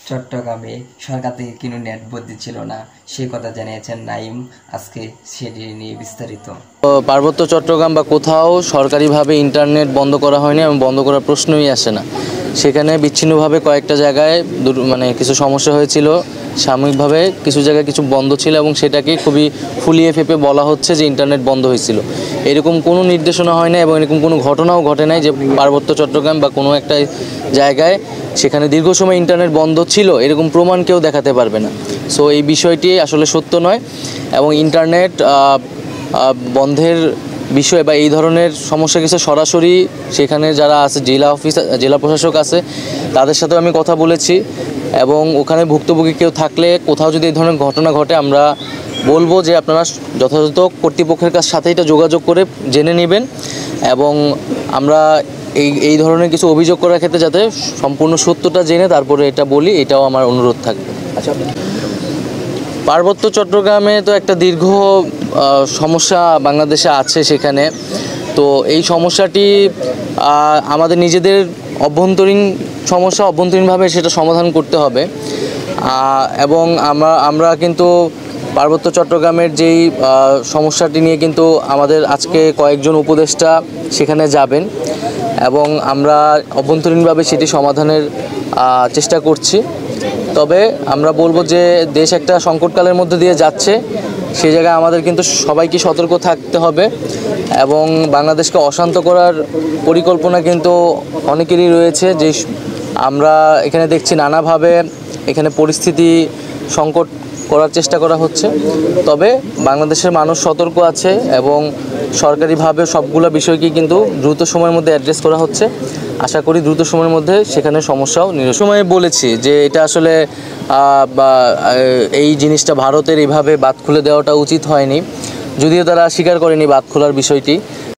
চট্টগ্রামে সরকার থেকে কোনো নেট বদলি ছিল না, সেই কথা জানিয়েছেন নাঈম। আজকে সেটি নিয়ে বিস্তারিত। পার্বত্য চট্টগ্রাম বা কোথাও সরকারিভাবে ইন্টারনেট বন্ধ করা হয়নি এবং বন্ধ করার প্রশ্নই আসে না। সেখানে বিচ্ছিন্নভাবে কয়েকটা জায়গায় কিছু সমস্যা হয়েছিল, সাময়িকভাবে কিছু জায়গায় কিছু বন্ধ ছিল এবং সেটাকে খুবই ফুলিয়ে ফেপে বলা হচ্ছে যে ইন্টারনেট বন্ধ হয়েছিল। এরকম কোনো নির্দেশনা হয় না এবং এরকম কোনো ঘটনাও ঘটে নাই যে পার্বত্য চট্টগ্রাম বা কোনো একটা জায়গায় সেখানে দীর্ঘ সময় ইন্টারনেট বন্ধ ছিল, এরকম প্রমাণ কেউ দেখাতে পারবে না। সো এই বিষয়টি আসলে সত্য নয় এবং ইন্টারনেট বন্ধের বিষয় বা এই ধরনের সমস্যা কিছু সরাসরি সেখানে যারা আছে জেলা প্রশাসক আছে তাদের সাথেও আমি কথা বলেছি এবং ওখানে ভুক্তভোগী কেউ থাকলে কোথাও যদি এই ধরনের ঘটনা ঘটে আমরা বলবো যে আপনারা যথাযথ কর্তৃপক্ষের সাথে এটা যোগাযোগ করে জেনে নেবেন এবং আমরা এই ধরনের কিছু অভিযোগ করার ক্ষেত্রে যাতে সম্পূর্ণ সত্যটা জেনে তারপরে এটা বলি, এটাও আমার অনুরোধ থাকবে। আচ্ছা, পার্বত্য চট্টগ্রামে তো একটা দীর্ঘ সমস্যা বাংলাদেশে আছে সেখানে। তো এই সমস্যাটি আমাদের নিজেদের অভ্যন্তরীণভাবে সেটা সমাধান করতে হবে এবং আমরা কিন্তু পার্বত্য চট্টগ্রামের যেই সমস্যাটি নিয়ে কিন্তু আমাদের আজকে কয়েকজন উপদেষ্টা সেখানে যাবেন এবং আমরা অভ্যন্তরীণভাবে সেটি সমাধানের চেষ্টা করছি। তবে আমরা বলবো যে দেশ একটা সংকটকালের মধ্যে দিয়ে যাচ্ছে, সেই জায়গায় আমাদের কিন্তু সবাইকে সতর্ক থাকতে হবে এবং বাংলাদেশকে অশান্ত করার পরিকল্পনা কিন্তু অনেকেরই রয়েছে। যে আমরা এখানে দেখছি নানাভাবে এখানে পরিস্থিতি সংকট করার চেষ্টা করা হচ্ছে। তবে বাংলাদেশের মানুষ সতর্ক আছে এবং সরকারিভাবে সবগুলো বিষয়কে কিন্তু দ্রুত সময়ের মধ্যে অ্যাড্রেস করা হচ্ছে। আশা করি দ্রুত সময়ের মধ্যে সেখানে সমস্যাও সময়ে বলেছি যে এটা আসলে এই জিনিসটা ভারতের এইভাবে বাঁধ খুলে দেওয়াটা উচিত হয়নি, যদিও তারা স্বীকার করেনি বাঁধ খোলার বিষয়টি।